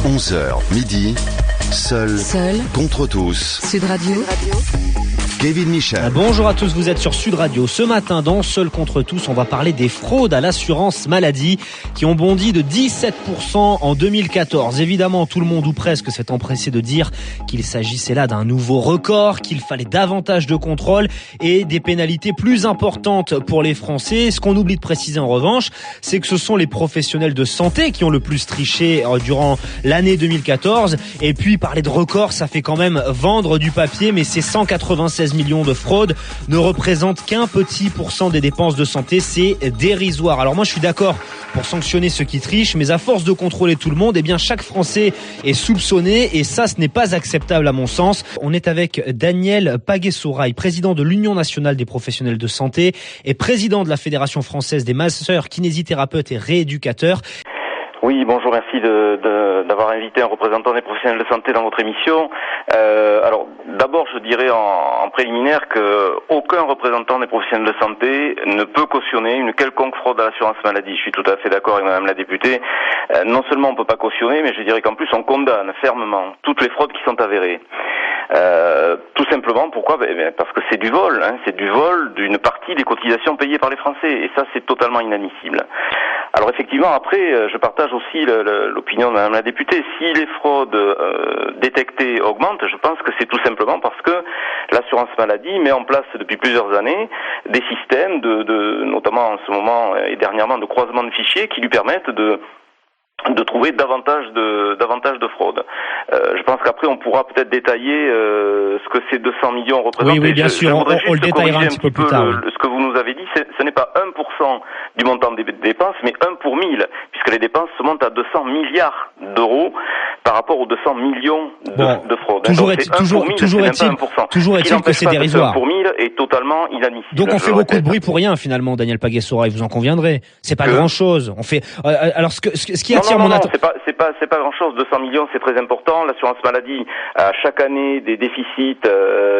11h midi, seul contre tous. Sud Radio. Kevin Michel. Bonjour à tous, vous êtes sur Sud Radio. Ce matin, dans Seul contre tous, on va parler des fraudes à l'assurance maladie qui ont bondi de 17% en 2014. Évidemment, tout le monde ou presque s'est empressé de dire qu'il s'agissait là d'un nouveau record, qu'il fallait davantage de contrôle et des pénalités plus importantes pour les Français. Ce qu'on oublie de préciser en revanche, c'est que ce sont les professionnels de santé qui ont le plus triché durant l'année 2014. Et puis, parler de record, ça fait quand même vendre du papier, mais ces 196 millions de fraudes ne représentent qu'un petit pourcent des dépenses de santé. C'est dérisoire. Alors moi, je suis d'accord pour sanctionner ceux qui trichent, mais à force de contrôler tout le monde, eh bien, chaque Français est soupçonné et ça, ce n'est pas acceptable à mon sens. On est avec Daniel Paguet-Soraille, président de l'Union nationale des professionnels de santé et président de la Fédération française des masseurs, kinésithérapeutes et rééducateurs. Oui, bonjour, merci d'avoir invité un représentant des professionnels de santé dans votre émission. Alors, d'abord, je dirais en préliminaire que aucun représentant des professionnels de santé ne peut cautionner une quelconque fraude à l'assurance maladie. Je suis tout à fait d'accord avec madame la députée. Non seulement on peut pas cautionner, mais je dirais qu'en plus on condamne fermement toutes les fraudes qui sont avérées. Tout simplement, pourquoi ? Parce que c'est du vol, c'est du vol d'une partie des cotisations payées par les Français, et ça c'est totalement inadmissible. Alors effectivement, après, je partage aussi l'opinion de madame la députée. Si les fraudes détectées augmentent, je pense que c'est tout simplement parce que l'assurance maladie met en place depuis plusieurs années des systèmes notamment en ce moment et dernièrement, de croisement de fichiers qui lui permettent de trouver davantage de fraudes. Je pense qu'après on pourra peut-être détailler ce que ces 200 millions représentent. Oui, bien sûr, on le détaillera un petit peu plus tard. Ce que vous nous avez dit, ce n'est pas 1% du montant des dépenses, mais 1 pour 1000, puisque les dépenses se montent à 200 milliards d'euros par rapport aux 200 millions de fraudes. Toujours est-il que c'est dérisoire. 1 pour 1000 est totalement inadmissible. Donc on fait beaucoup de bruit pour rien finalement, Daniel Paguet-Soraille, vous en conviendrez. C'est pas grand-chose. On fait alors ce qui attire mon attention. C'est pas grand-chose. 200 millions, c'est très important. L'assurance maladie a chaque année des déficits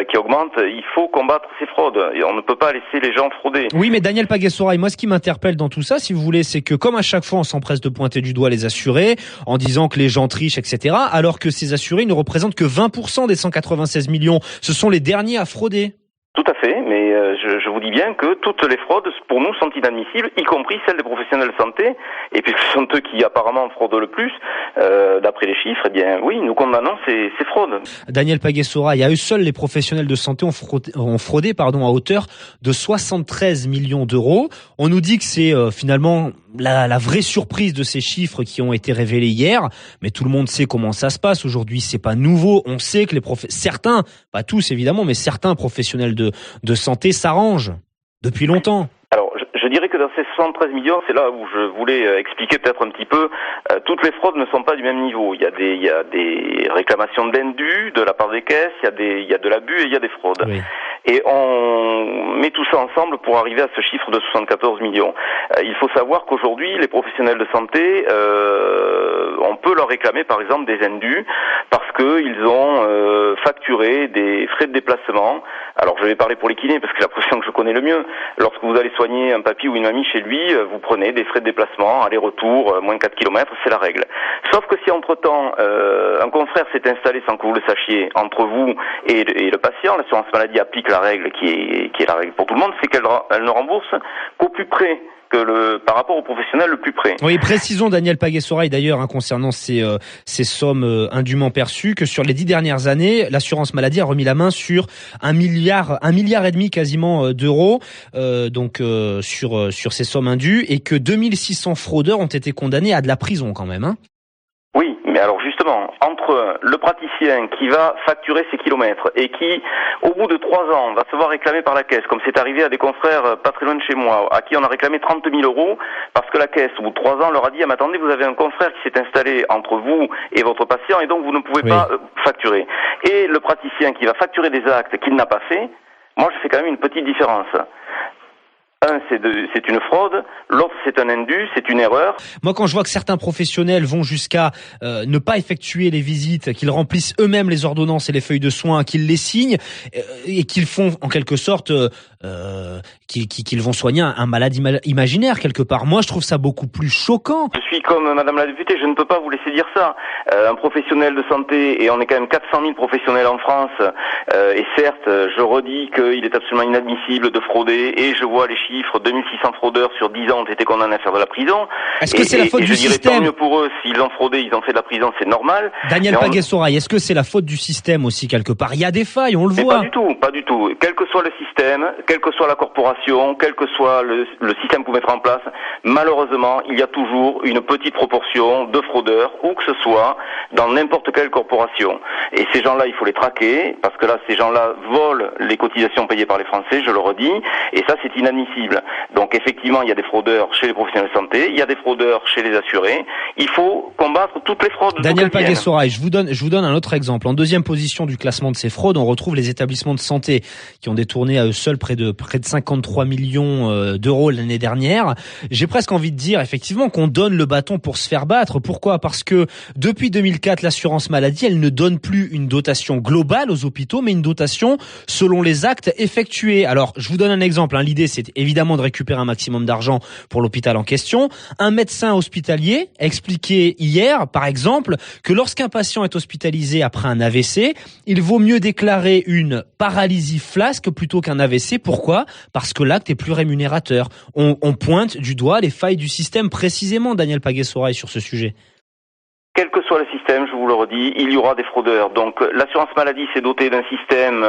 qui augmentent. Il faut combattre ces fraudes. Et on ne peut pas laisser les gens frauder. Oui, mais Daniel Paguet-Soraille, moi, ce qui m'interpelle dans tout ça, si vous voulez, c'est que comme à chaque fois, on s'empresse de pointer du doigt les assurés en disant que les gens trichent, etc., alors que ces assurés ne représentent que 20% des 196 millions. Ce sont les derniers à frauder. Tout à fait, mais je vous dis bien que toutes les fraudes, pour nous, sont inadmissibles, y compris celles des professionnels de santé, et puisque ce sont eux qui apparemment fraudent le plus, d'après les chiffres, eh bien oui, nous condamnons ces fraudes. Daniel Paguet-Soraille, à eux seuls, les professionnels de santé ont fraudé à hauteur de 73 millions d'euros. On nous dit que c'est finalement la vraie surprise de ces chiffres qui ont été révélés hier, mais tout le monde sait comment ça se passe aujourd'hui, c'est pas nouveau. On sait que certains, pas tous évidemment, mais certains professionnels de santé s'arrangent depuis longtemps. Alors, je dirais que dans ces 73 millions, c'est là où je voulais expliquer peut-être un petit peu, toutes les fraudes ne sont pas du même niveau. Il y a des réclamations d'indus de la part des caisses, il y a de l'abus et il y a des fraudes. Oui. Et on met tout ça ensemble pour arriver à ce chiffre de 74 millions. Il faut savoir qu'aujourd'hui, les professionnels de santé, on peut leur réclamer par exemple des indus parce qu'ils ont facturé des frais de déplacement. Alors je vais parler pour les kinés parce que c'est la profession que je connais le mieux. Lorsque vous allez soigner un papy ou une mamie chez lui, vous prenez des frais de déplacement, aller-retour, moins 4 km, c'est la règle. Sauf que si entre-temps, un confrère s'est installé sans que vous le sachiez, entre vous et le patient, l'assurance maladie applique la règle qui est la règle pour tout le monde, c'est qu'elle ne rembourse qu'au plus près. Par rapport au professionnel le plus près. Oui, précisons Daniel Paguet-Soraille d'ailleurs concernant ces sommes indûment perçues que sur les 10 dernières années, l'assurance maladie a remis la main sur 1,5 milliard quasiment d'euros sur ces sommes indues et que 2600 fraudeurs ont été condamnés à de la prison quand même. Oui, mais alors justement, entre le praticien qui va facturer ses kilomètres et qui, au bout de 3 ans, va se voir réclamer par la caisse, comme c'est arrivé à des confrères pas très loin de chez moi, à qui on a réclamé 30 000 euros, parce que la caisse, au bout de 3 ans, leur a dit, ah, mais attendez, vous avez un confrère qui s'est installé entre vous et votre patient, et donc vous ne pouvez pas facturer. Et le praticien qui va facturer des actes qu'il n'a pas fait, moi je fais quand même une petite différence. Un, c'est une fraude, l'autre c'est un indu, c'est une erreur. Moi quand je vois que certains professionnels vont jusqu'à ne pas effectuer les visites, qu'ils remplissent eux-mêmes les ordonnances et les feuilles de soins, qu'ils les signent et qu'ils font en quelque sorte qu'ils vont soigner un malade imaginaire quelque part. Moi, je trouve ça beaucoup plus choquant. Je suis comme Madame la députée, je ne peux pas vous laisser dire ça. Un professionnel de santé, et on est quand même 400 000 professionnels en France, et certes, je redis qu'il est absolument inadmissible de frauder, et je vois les chiffres, 2600 fraudeurs sur 10 ans ont été condamnés à faire de la prison. Est-ce que c'est la faute du système ? Je dirais tant mieux pour eux, s'ils ont fraudé, ils ont fait de la prison, c'est normal. Daniel Pagé-Soraille, est-ce que c'est la faute du système aussi quelque part ? Il y a des failles, on le voit. Pas du tout. Quel que soit le système, quelle que soit la corporation, quel que soit le système pour mettre en place, malheureusement, il y a toujours une petite proportion de fraudeurs, où que ce soit, dans n'importe quelle corporation. Et ces gens-là, il faut les traquer, parce que là, ces gens-là volent les cotisations payées par les Français, je le redis, et ça, c'est inadmissible. Donc, effectivement, il y a des fraudeurs chez les professionnels de santé, il y a des fraudeurs chez les assurés. Il faut combattre toutes les fraudes. Daniel Pagé-Soraille, je vous donne un autre exemple. En deuxième position du classement de ces fraudes, on retrouve les établissements de santé qui ont détourné à eux seuls près de 53 millions d'euros l'année dernière. J'ai presque envie de dire effectivement qu'on donne le bâton pour se faire battre. Pourquoi ? Parce que depuis 2004, l'assurance maladie, elle ne donne plus une dotation globale aux hôpitaux, mais une dotation selon les actes effectués. Alors, je vous donne un exemple. L'idée, c'est évidemment de récupérer un maximum d'argent pour l'hôpital en question. Un médecin hospitalier expliquait hier, par exemple, que lorsqu'un patient est hospitalisé après un AVC, il vaut mieux déclarer une paralysie flasque plutôt qu'un AVC. Pourquoi ? Parce que l'acte est plus rémunérateur. On pointe du doigt les failles du système précisément, Daniel Pagé-Soraille, sur ce sujet. Quel que soit le système, je vous le redis, il y aura des fraudeurs. Donc l'assurance maladie s'est dotée d'un système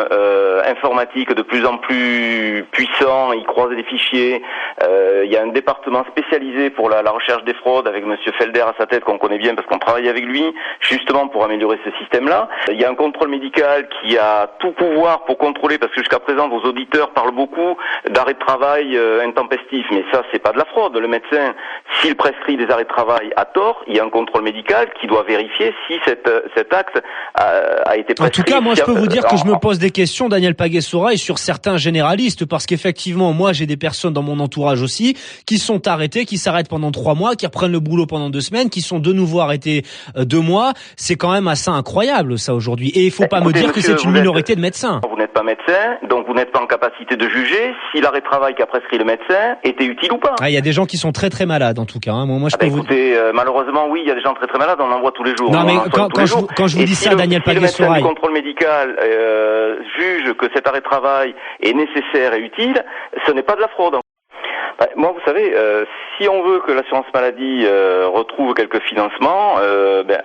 informatique de plus en plus puissant, il croise des fichiers, il y a un département spécialisé pour la recherche des fraudes avec Monsieur Felder à sa tête qu'on connaît bien parce qu'on travaille avec lui, justement pour améliorer ce système-là. Il y a un contrôle médical qui a tout pouvoir pour contrôler, parce que jusqu'à présent vos auditeurs parlent beaucoup d'arrêts de travail intempestifs, mais ça c'est pas de la fraude. Le médecin, s'il prescrit des arrêts de travail à tort, il y a un contrôle médical qui doit vérifier si cet acte a été prescrit. En tout cas, moi, je peux vous dire que je me pose des questions, Daniel Pagé-Soraille, sur certains généralistes, parce qu'effectivement, moi, j'ai des personnes dans mon entourage aussi qui sont arrêtées, qui s'arrêtent pendant 3 mois, qui reprennent le boulot pendant 2 semaines, qui sont de nouveau arrêtés 2 mois. C'est quand même assez incroyable, ça, aujourd'hui. Et il faut pas me dire que c'est une minorité de médecins. Vous n'êtes pas médecin, donc vous n'êtes pas en capacité de juger si l'arrêt de travail qu'a prescrit le médecin était utile ou pas. Il y a des gens qui sont très très malades, en tout cas. Moi, je peux écoutez, malheureusement, oui, il y a des gens très très malades, on en voit tous les jours. Non, mais quand je vous dis ça, Daniel Pagé-Soraille. Si le médecin du contrôle médical juge que cet arrêt de travail est nécessaire et utile, ce n'est pas de la fraude. Moi, vous savez, si on veut que l'assurance maladie retrouve quelques financements,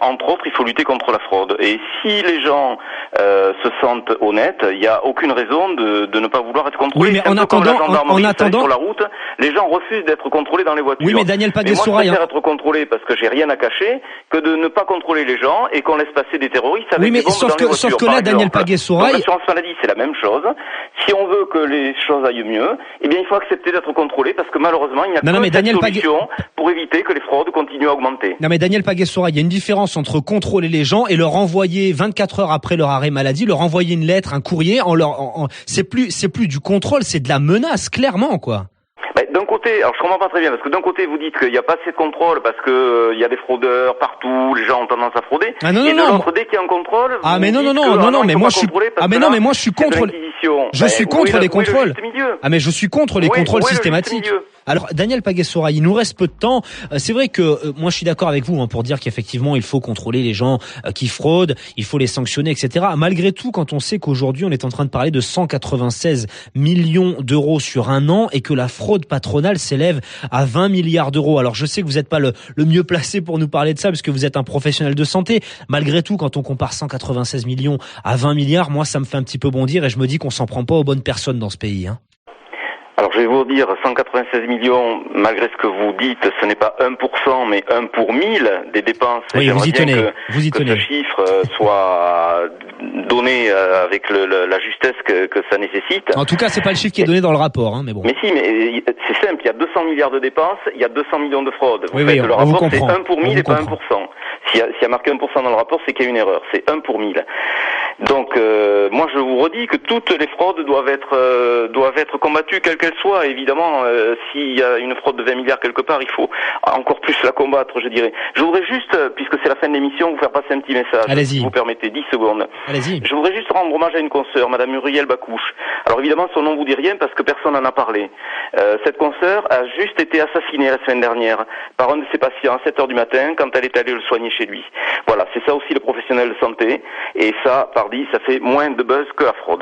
entre autres, il faut lutter contre la fraude. Et si les gens se sentent honnêtes, il n'y a aucune raison de ne pas vouloir être contrôlés. Oui, mais en attendant, sur la route, les gens refusent d'être contrôlés dans les voitures. Oui, mais Daniel Pagé-Soraille, moi, je préfère être contrôlé parce que j'ai rien à cacher que de ne pas contrôler les gens et qu'on laisse passer des terroristes avec des bombes dans les voitures. Sauf que là, Daniel Pagé-Soraille, l'assurance maladie, c'est la même chose. Si on veut que les choses aillent mieux, eh bien, il faut accepter d'être contrôlé parce que malheureusement, il n'y a pas de solution pour éviter que les fraudes continuent à augmenter. Non, mais Daniel Pagé-Soraille, il y a une différence entre contrôler les gens et leur envoyer 24 heures après leur arrêt maladie, leur envoyer une lettre, un courrier, c'est plus du contrôle, c'est de la menace, clairement, quoi. D'un côté, alors je comprends pas très bien, parce que d'un côté vous dites qu'il n'y a pas assez de contrôle parce que il y a des fraudeurs partout, les gens ont tendance à frauder. Ah non, et non, de l'autre, dès qu'il y a un contrôle, mais moi je suis moi je suis contre les contrôles. Mais je suis contre les contrôles systématiques. Alors Daniel Pagé-Soraille, il nous reste peu de temps. C'est vrai que moi je suis d'accord avec vous pour dire qu'effectivement il faut contrôler les gens qui fraudent, il faut les sanctionner, etc. Malgré tout, quand on sait qu'aujourd'hui on est en train de parler de 196 millions d'euros sur un an et que la fraude patronale s'élève à 20 milliards d'euros. Alors je sais que vous n'êtes pas le mieux placé pour nous parler de ça parce que vous êtes un professionnel de santé. Malgré tout, quand on compare 196 millions à 20 milliards, moi ça me fait un petit peu bondir et je me dis qu'on s'en prend pas aux bonnes personnes dans ce pays. Alors je vais vous dire, 196 millions, malgré ce que vous dites, ce n'est pas 1%, mais 1 pour 1000 des dépenses. Oui, vous y tenez. Que ce chiffre soit donné avec la justesse que ça nécessite. En tout cas, c'est pas le chiffre qui est donné dans le rapport, mais bon. Mais si, mais c'est simple, il y a 200 milliards de dépenses, il y a 200 millions de fraudes. Le rapport, c'est 1 pour 1000 et pas 1%. S'il y a marqué 1% dans le rapport, c'est qu'il y a une erreur. C'est 1 pour 1000. Donc, moi, je vous redis que toutes les fraudes doivent être combattues, quelles qu'elles soient. Évidemment, s'il y a une fraude de 20 milliards quelque part, il faut encore plus la combattre, je dirais. Je voudrais juste, puisque c'est la fin de l'émission, vous faire passer un petit message. Allez-y. Si vous permettez, 10 secondes. Allez-y. Je voudrais juste rendre hommage à une consoeur, Madame Muriel Bacouche. Alors évidemment, son nom vous dit rien parce que personne n'en a parlé. Cette consoeur a juste été assassinée la semaine dernière par un de ses patients à 7h du matin quand elle est allée le soigner chez lui. Voilà, c'est ça aussi le professionnel de santé. Et ça, pardi, ça fait moins de buzz que la fraude.